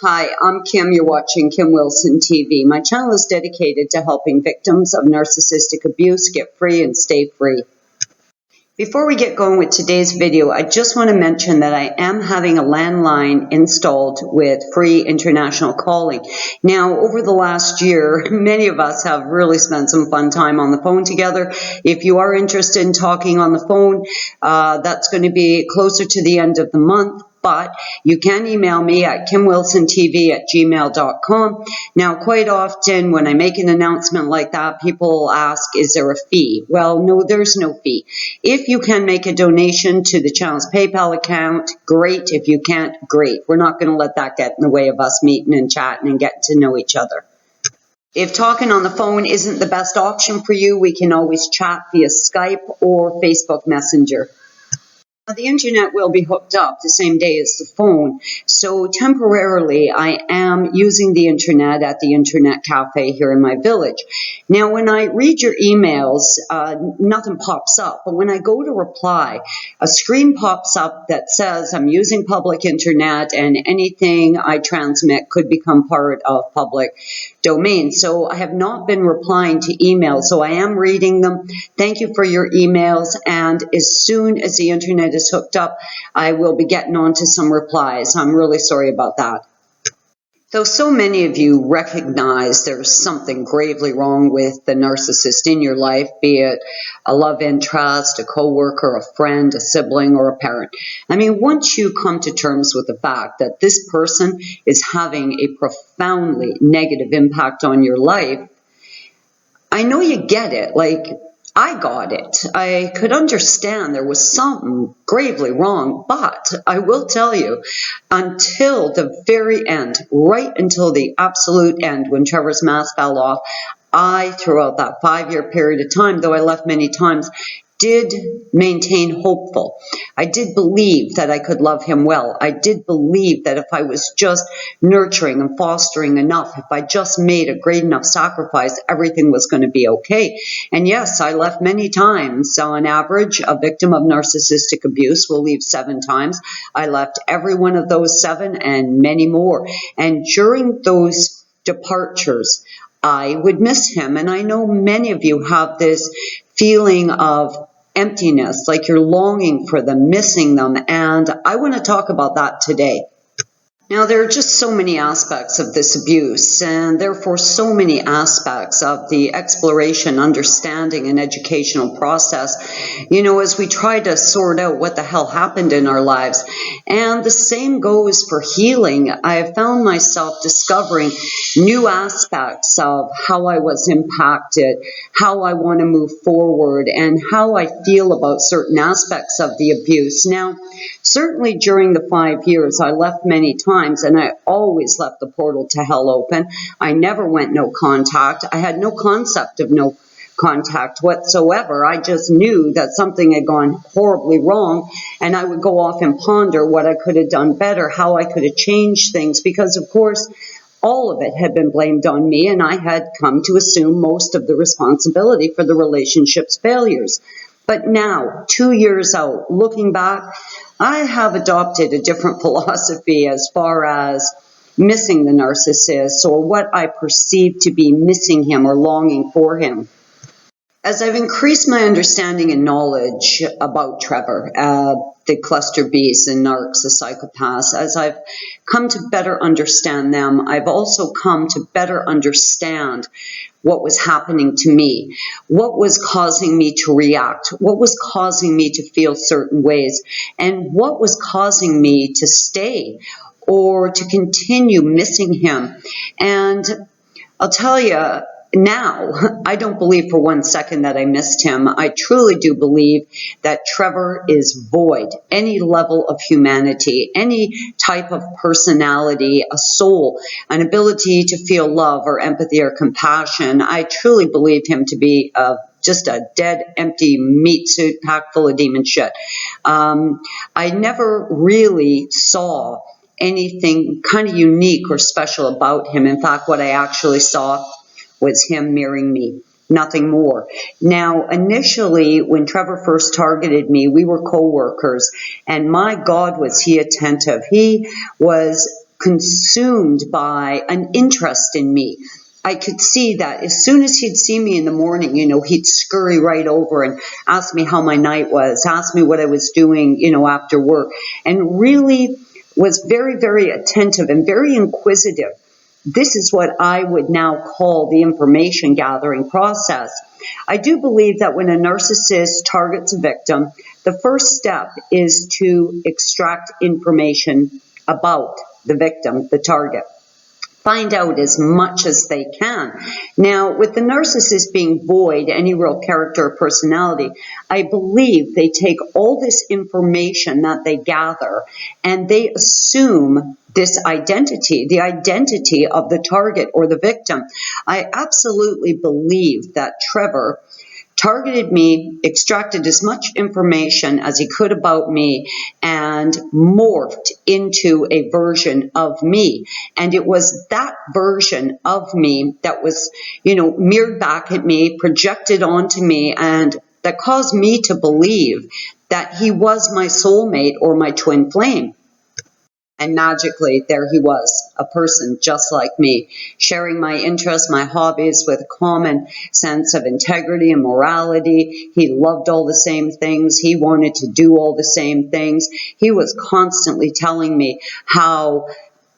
Hi, I'm Kim. You're watching Kim Wilson TV. My channel is dedicated to helping victims of narcissistic abuse get free and stay free. Before we get going with today's video, I just want to mention that I am having a landline installed with free international calling. Now, over the last year, many of us have really spent some fun time on the phone together. If you are interested in talking on the phone, that's going to be closer to the end of the month. But you can email me at kimwilsontv@gmail.com. Now, quite often when I make an announcement like that, people ask, is there a fee? Well, no, there's no fee. If you can make a donation to the channel's PayPal account, great. If you can't, great. We're not going to let that get in the way of us meeting and chatting and getting to know each other. If talking on the phone isn't the best option for you, we can always chat via Skype or Facebook Messenger. The internet will be hooked up the same day as the phone, so temporarily I am using the internet at the internet cafe here in my village. Now, when I read your emails, nothing pops up, but when I go to reply, a screen pops up that says I'm using public internet and anything I transmit could become part of public domain. So I have not been replying to emails, so I am reading them. Thank you for your emails, and as soon as the internet is hooked up, I will be getting on to some replies. I'm really sorry about that. Though so many of you recognize there's something gravely wrong with the narcissist in your life, be it a love interest, a coworker, a friend, a sibling, or a parent. I mean, once you come to terms with the fact that this person is having a profoundly negative impact on your life, I know you get it. Like, I got it. I could understand there was something gravely wrong, but I will tell you, until the very end, right until the absolute end, when Trevor's mask fell off, I, throughout that 5-year period of time, though I left many times, did maintain hopeful. I did believe that I could love him well. I did believe that if I was just nurturing and fostering enough, if I just made a great enough sacrifice, everything was going to be okay. And yes, I left many times. On average, a victim of narcissistic abuse will leave 7 times. I left every one of those 7 and many more. And during those departures, I would miss him. And I know many of you have this feeling of emptiness, like you're longing for them, missing them. And I want to talk about that today. Now, there are just so many aspects of this abuse, and therefore so many aspects of the exploration, understanding, and educational process, as we try to sort out what the hell happened in our lives. And the same goes for healing. I have found myself discovering new aspects of how I was impacted, how I want to move forward, and how I feel about certain aspects of the abuse. Now, certainly during the 5 years, I left many times, and I always left the portal to hell open. I never went no contact. I had no concept of no contact whatsoever. I just knew that something had gone horribly wrong, and I would go off and ponder what I could have done better, how I could have changed things, because of course all of it had been blamed on me, and I had come to assume most of the responsibility for the relationship's failures. But now, 2 years out, looking back, I have adopted a different philosophy as far as missing the narcissist, or what I perceive to be missing him or longing for him. As I've increased my understanding and knowledge about Trevor, the cluster Bs, the narcs, the psychopaths, as I've come to better understand them, I've also come to better understand what was happening to me, what was causing me to react, what was causing me to feel certain ways, and what was causing me to stay or to continue missing him. And I'll tell you, now, I don't believe for 1 second that I missed him. I truly do believe that Trevor is void. Any level of humanity, any type of personality, a soul, an ability to feel love or empathy or compassion. I truly believe him to be just a dead, empty meat suit packed full of demon shit. I never really saw anything kind of unique or special about him. In fact, what I actually saw was him mirroring me, nothing more. Now, initially, when Trevor first targeted me, we were co-workers, and my God, was he attentive. He was consumed by an interest in me. I could see that as soon as he'd see me in the morning, he'd scurry right over and ask me how my night was, ask me what I was doing, after work, and really was very, very attentive and very inquisitive. This is what I would now call the information gathering process. I do believe that when a narcissist targets a victim, the first step is to extract information about the victim, the target. Find out as much as they can. Now, with the narcissist being void, any real character or personality, I believe they take all this information that they gather and they assume this identity, the identity of the target or the victim. I absolutely believe that Trevor targeted me, extracted as much information as he could about me, and morphed into a version of me. And it was that version of me that was, mirrored back at me, projected onto me, and that caused me to believe that he was my soulmate or my twin flame. And magically, there he was, a person just like me, sharing my interests, my hobbies with a common sense of integrity and morality. He loved all the same things. He wanted to do all the same things. He was constantly telling me how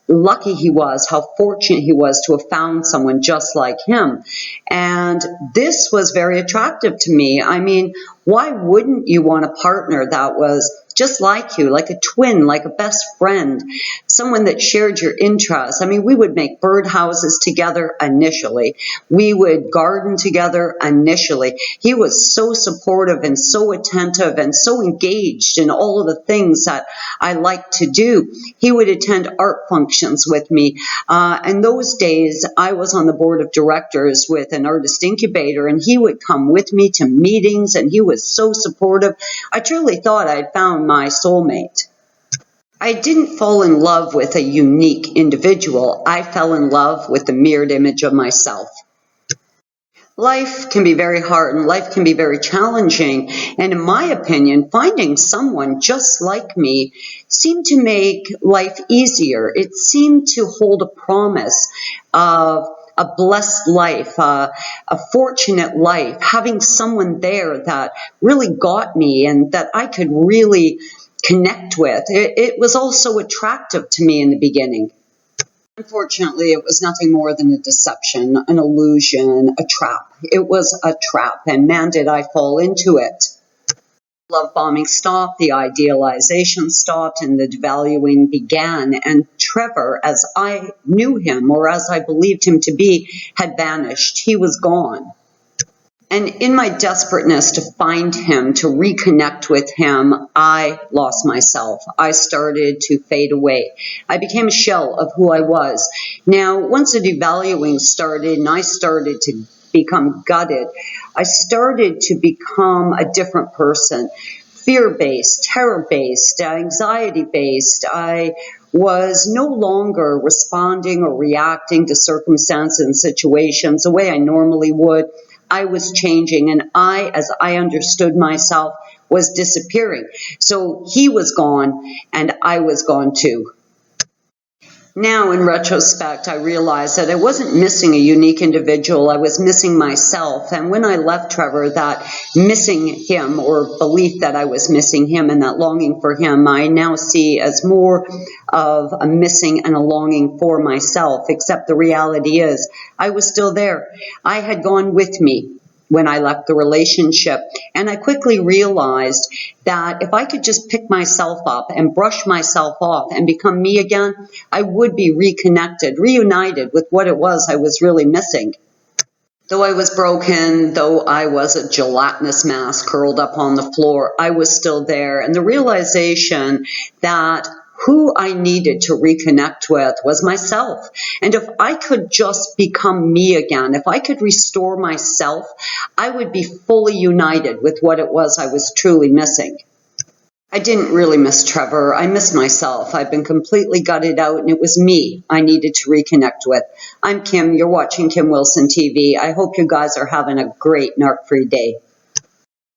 lucky he was, how fortunate he was to have found someone just like him. And this was very attractive to me. I mean, why wouldn't you want a partner that was just like you, like a twin, like a best friend, someone that shared your interests? I mean, we would make birdhouses together initially. We would garden together initially. He was so supportive and so attentive and so engaged in all of the things that I like to do. He would attend art functions with me. In those days, I was on the board of directors with an artist incubator, and he would come with me to meetings, and he was so supportive. I truly thought I had found my soulmate. I didn't fall in love with a unique individual. I fell in love with the mirrored image of myself. Life can be very hard and life can be very challenging. And in my opinion, finding someone just like me seemed to make life easier. It seemed to hold a promise of a blessed life, a fortunate life, having someone there that really got me and that I could really connect with. It was also attractive to me in the beginning. Unfortunately, it was nothing more than a deception, an illusion, a trap. It was a trap, and man, did I fall into it. Love bombing stopped, the idealization stopped, and the devaluing began. And Trevor, as I knew him, or as I believed him to be, had vanished. He was gone. And in my desperateness to find him, to reconnect with him, I lost myself. I started to fade away. I became a shell of who I was. Now, once the devaluing started and I started to become gutted, I started to become a different person. Fear-based, terror-based, anxiety-based. I was no longer responding or reacting to circumstances and situations the way I normally would. I was changing, and as I understood myself, was disappearing. So he was gone, and I was gone too. Now, in retrospect, I realized that I wasn't missing a unique individual. I was missing myself. And when I left Trevor, that missing him, or belief that I was missing him and that longing for him, I now see as more of a missing and a longing for myself, except the reality is I was still there. I had gone with me when I left the relationship. And I quickly realized that if I could just pick myself up and brush myself off and become me again, I would be reconnected, reunited with what it was I was really missing. Though I was broken, though I was a gelatinous mass curled up on the floor, I was still there. And the realization that who I needed to reconnect with was myself. And if I could just become me again, if I could restore myself, I would be fully united with what it was I was truly missing. I didn't really miss Trevor. I missed myself. I've been completely gutted out, and it was me I needed to reconnect with. I'm Kim. You're watching Kim Wilson TV. I hope you guys are having a great narc-free day.